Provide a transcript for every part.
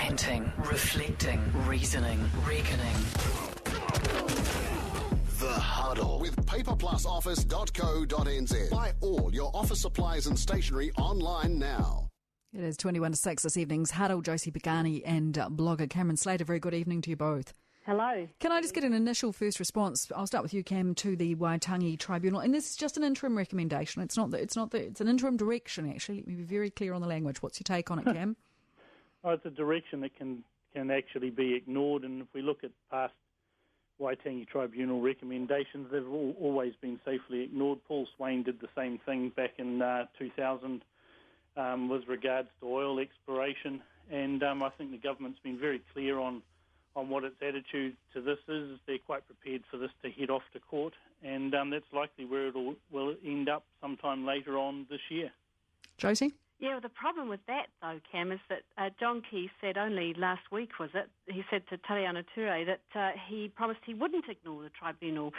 Repenting, reflecting, reasoning, reckoning. The Huddle with paperplusoffice.co.nz. Buy all your office supplies and stationery online now. It is 21 to 6 this evening's Huddle. Josie Pagani and blogger Cameron Slater. Very good evening to you both. Hello. Can I just get an initial first response? I'll start with you, Cam, to the Waitangi Tribunal. And this is just an interim recommendation. It's an interim direction, actually. Let me be very clear on the language. What's your take on it, Cam? Oh, it's a direction that can actually be ignored. And if we look at past Waitangi Tribunal recommendations, they've always been safely ignored. Paul Swain did the same thing back in 2000 with regards to oil exploration. And I think the government's been very clear on what its attitude to this is. They're quite prepared for this to head off to court, and that's likely where will end up sometime later on this year. Josie? Yeah, well, the problem with that, though, Cam, is that John Key said only last week, was it? He said to Tariana Ture that he promised he wouldn't ignore the tribunal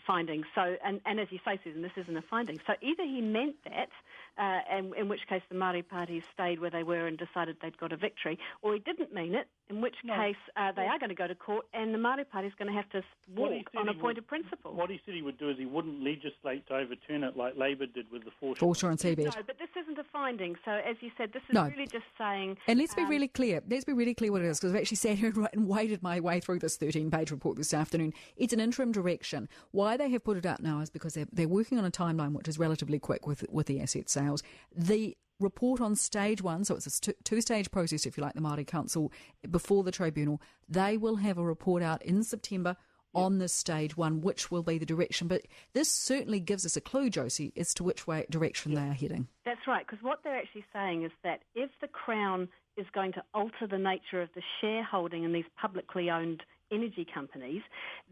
findings. So, and as you say, Susan, this isn't a finding. So either he meant that, and in which case the Māori parties stayed where they were and decided they'd got a victory, or he didn't mean it, in which case they are going to go to court and the Māori party is going to have to walk on a point of principle. What he said he would do is he wouldn't legislate to overturn it like Labor did with the foreshore and seabed. No, but this isn't a finding. So as you said, this is really just saying... And let's be really clear. Let's be really clear what it is, because I've actually sat here and waded my way through this 13-page report this afternoon. It's an interim direction. Why they have put it up now is because they're working on a timeline which is relatively quick with the asset sales. The report on stage one, so it's a two-stage process, if you like, the Māori Council, before the tribunal, they will have a report out in September on this stage one, which will be the direction. But this certainly gives us a clue, Josie, as to which direction they are heading. That's right, because what they're actually saying is that if the Crown is going to alter the nature of the shareholding in these publicly owned energy companies,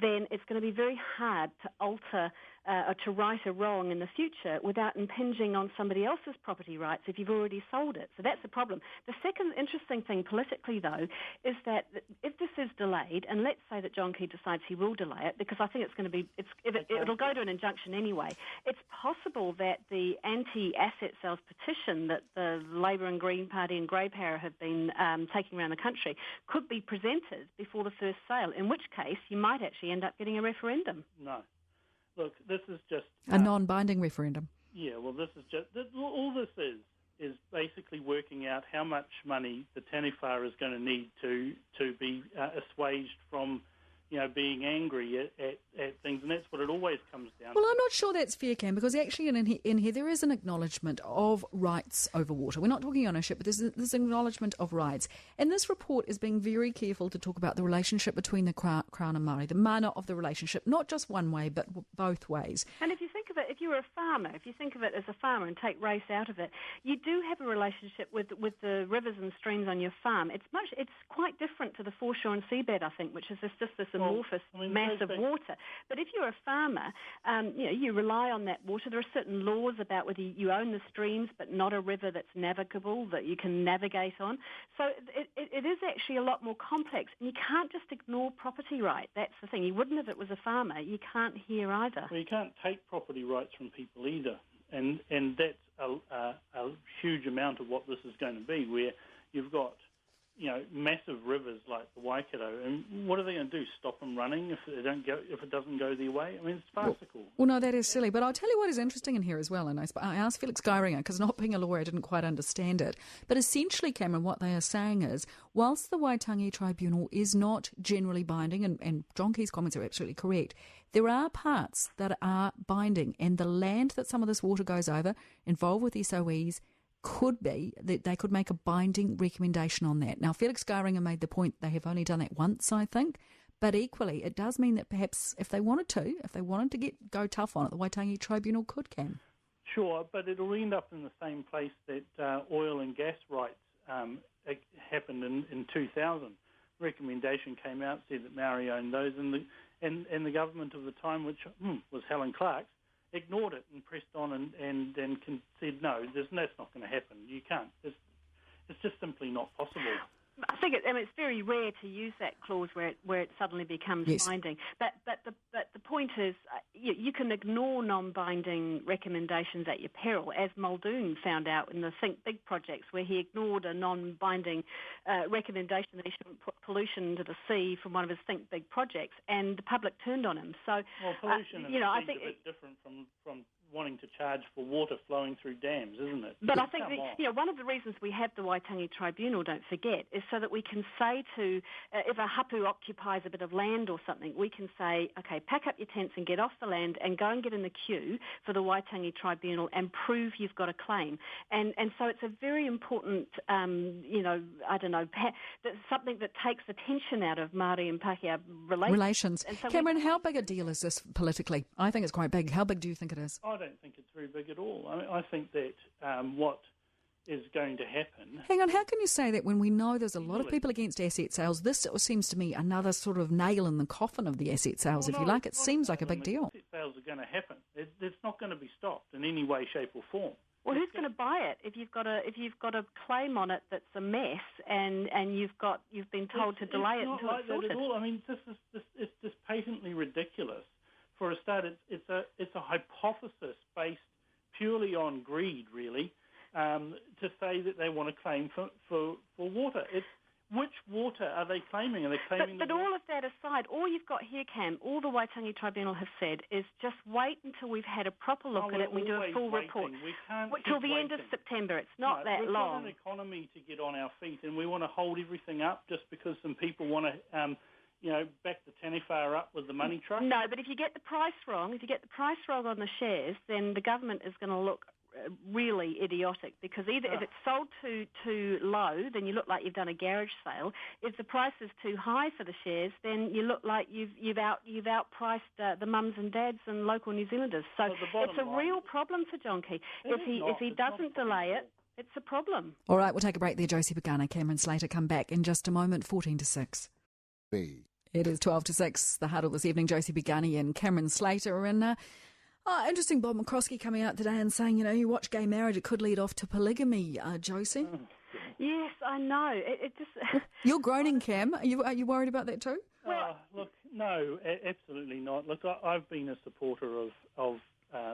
then it's going to be very hard to alter or to right a wrong in the future without impinging on somebody else's property rights if you've already sold it. So that's the problem. The second interesting thing politically, though, is that if this is delayed, and let's say that John Key decides he will delay it, because I think it's going to be, it'll go to an injunction anyway, it's possible that the anti-asset sales petition that the Labor and Green Party and Grey Power have been taking around the country could be presented before the first sale, in which case you might actually end up getting a referendum. No. Look, this is just... a non-binding referendum. Yeah, well, this is just... all this is basically working out how much money the Taniwha is going to need to be assuaged from, being angry at things, and that's what it always comes down to. Well, I'm not sure that's fair, Cam, because actually in here there is an acknowledgement of rights over water. We're not talking ownership, but there's an acknowledgement of rights. And this report is being very careful to talk about the relationship between the Crown and Māori, the mana of the relationship, not just one way, but both ways. And if you think of it, if you were a farmer, if you think of it as a farmer and take race out of it, you do have a relationship with the rivers and streams on your farm. It's quite different to the foreshore and seabed, I think, which is just this amorphous mass of water. But if you're a farmer, you rely on that water. There are certain laws about whether you own the streams, but not a river that's navigable, that you can navigate on. So it is actually a lot more complex. And you can't just ignore property right. That's the thing. You wouldn't if it was a farmer. You can't here either. Well, you can't take property rights from people either. And that's a huge amount of what this is going to be, where you've got massive rivers like the Waikato, and what are they going to do? Stop them running if it doesn't go their way? I mean, it's farcical. Well, no, that is silly. But I'll tell you what is interesting in here as well. And I asked Felix Geiringer, because not being a lawyer, I didn't quite understand it. But essentially, Cameron, what they are saying is, whilst the Waitangi Tribunal is not generally binding, and John Key's comments are absolutely correct, there are parts that are binding, and the land that some of this water goes over, involved with SOEs, could be that they could make a binding recommendation on that. Now, Felix Geiringer made the point they have only done that once, I think, but equally it does mean that perhaps if they wanted to go tough on it, the Waitangi Tribunal could, Cam. Sure, but it'll end up in the same place that oil and gas rights happened in 2000. Recommendation came out, said that Maori owned those, and the government of the time, which was Helen Clark's, ignored it and pressed on and said, no, that's not going to happen. You can't. It's just simply not possible. I think it's very rare to use that clause where it suddenly becomes binding. But the point is, you can ignore non-binding recommendations at your peril, as Muldoon found out in the Think Big projects, where he ignored a non-binding recommendation that he shouldn't put pollution into the sea from one of his Think Big projects, and the public turned on him. So, pollution is I think a bit different from wanting to charge for water flowing through dams, isn't it? But I think one of the reasons we have the Waitangi Tribunal, don't forget, is so that we can say to, if a hapu occupies a bit of land or something, we can say, okay, pack up your tents and get off the land and go and get in the queue for the Waitangi Tribunal and prove you've got a claim. And so it's a very important, something that takes the tension out of Māori and Pākehā relations. And so Cameron, how big a deal is this politically? I think it's quite big. How big do you think it is? I don't think it's very big at all. I think that what is going to happen... Hang on, how can you say that when we know there's a lot of people against asset sales? This seems to me another sort of nail in the coffin of the asset sales, if you like. It seems like a big deal. Asset sales are going to happen. It's not going to be stopped in any way, shape or form. Well, who's going to buy it if you've got a claim on it that's a mess and you've been told to delay it until it's sorted? At all. I mean, it's just patently ridiculous. For a start, it's a hypothesis based purely on greed, really, to say that they want to claim for water. Which water are they claiming? Are they claiming? But all of that aside, all you've got here, Cam, all the Waitangi Tribunal have said is just wait until we've had a proper look at it and we do a full report. We can't till the end of September. It's not that long. We've got an economy to get on our feet, and we want to hold everything up just because some people want to. Back the Taniwha up with the money truck? No, but if you get the price wrong, on the shares, then the government is going to look really idiotic, because either if it's sold too low, then you look like you've done a garage sale. If the price is too high for the shares, then you look like you've outpriced the mums and dads and local New Zealanders. So it's a real problem for John Key. If he doesn't delay it, it's a problem. All right, we'll take a break there. Josie Pagani, Cameron Slater come back in just a moment. 14 to 6. It is 12 to 6, the Huddle this evening. Josie Pagani and Cameron Slater. And interesting, Bob McCroskey coming out today and saying, you watch gay marriage, it could lead off to polygamy, Josie. Yes, I know. It just... You're groaning, Cam. Are you worried about that too? Look, no, absolutely not. Look, I've been a supporter of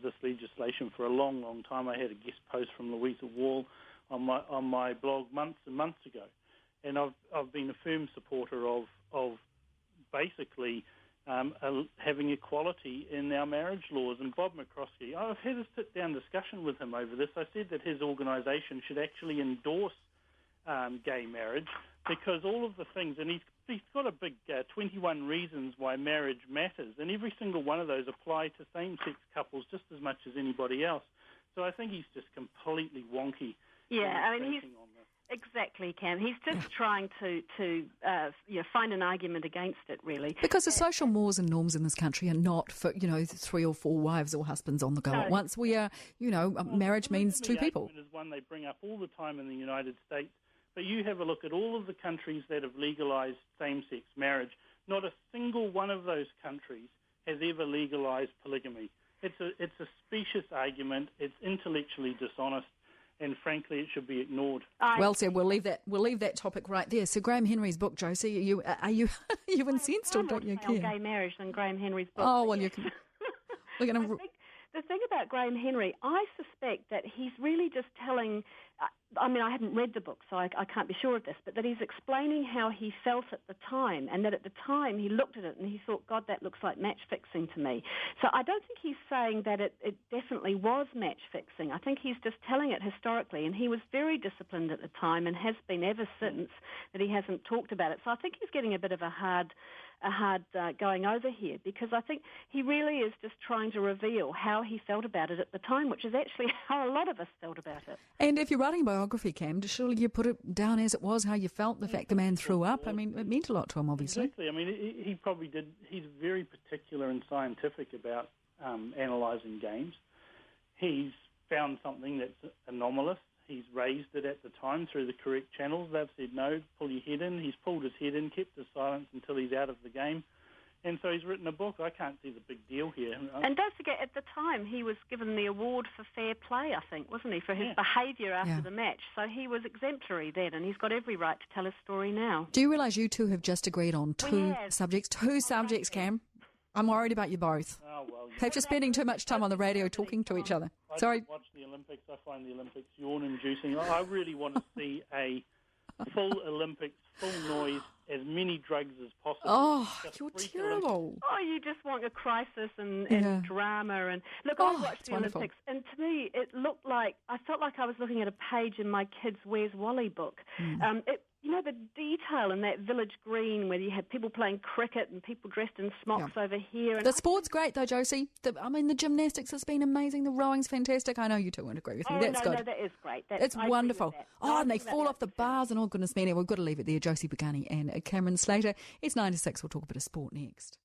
this legislation for a long, long time. I had a guest post from Louisa Wall on my blog months and months ago. And I've been a firm supporter of basically having equality in our marriage laws. And Bob McCroskey, I've had a sit-down discussion with him over this. I said that his organisation should actually endorse gay marriage, because all of the things, and he's got a big 21 reasons why marriage matters, and every single one of those apply to same-sex couples just as much as anybody else. So I think he's just completely wonky. Yeah, I mean, exactly, Cam. He's just trying to find an argument against it, really. Because the social mores and norms in this country are not for, 3 or 4 wives or husbands on the go at once. We are, marriage means 2 people. Is one they bring up all the time in the United States. But you have a look at all of the countries that have legalised same-sex marriage. Not a single one of those countries has ever legalised polygamy. It's a specious argument. It's intellectually dishonest. And frankly, it should be ignored. Well said. We'll leave that topic right there. So Graham Henry's book, Josie, are you incensed or don't you care? Gay marriage than Graham Henry's book. Oh well, you can. We're going to. The thing about Graham Henry, I suspect that he's really just telling. I mean, I haven't read the book, so I can't be sure of this, but that he's explaining how he felt at the time, and that at the time he looked at it and he thought, God, that looks like match fixing to me. So I don't think he's saying that it definitely was match fixing. I think he's just telling it historically, and he was very disciplined at the time and has been ever since, that he hasn't talked about it. So I think he's getting a bit of a hard going over here, because I think he really is just trying to reveal how he felt about it at the time, which is actually how a lot of us felt about it. And if you're writing a biography, Cam, surely you put it down as it was, how you felt, the fact the man threw up. I mean, it meant a lot to him, obviously. Exactly. I mean, he probably did. He's very particular and scientific about analysing games. He's found something that's anomalous. He's raised it at the time through the correct channels. They've said, no, pull your head in. He's pulled his head in, kept his silence until he's out of the game. And so he's written a book. I can't see the big deal here. And don't forget, at the time, he was given the award for fair play, I think, wasn't he, for his behaviour after the match. So he was exemplary then, and he's got every right to tell his story now. Do you realise you two have just agreed on two subjects? Two subjects, Cam. I'm worried about you both. Oh, well, Perhaps you're spending too much time on the radio talking to each other. Sorry. I watch the Olympics. I find the Olympics yawn-inducing. I really want to see a full Olympics, full noise, as many drugs as possible. Oh, you're terrible. Oh, you just want a crisis and drama. And look, I watched the Olympics, and to me, it looked like, I felt like I was looking at a page in my kid's Where's Wally book. You know, the detail in that village green where you had people playing cricket and people dressed in smocks over here. And the sport's great, though, Josie. The gymnastics has been amazing. The rowing's fantastic. I know you two won't agree with me. That's good. No, that is great. It's wonderful. And they fall off the bars and, oh, goodness me. We've got to leave it there. Josie Pagani and Cameron Slater. It's 9 to 6. We'll talk a bit of sport next.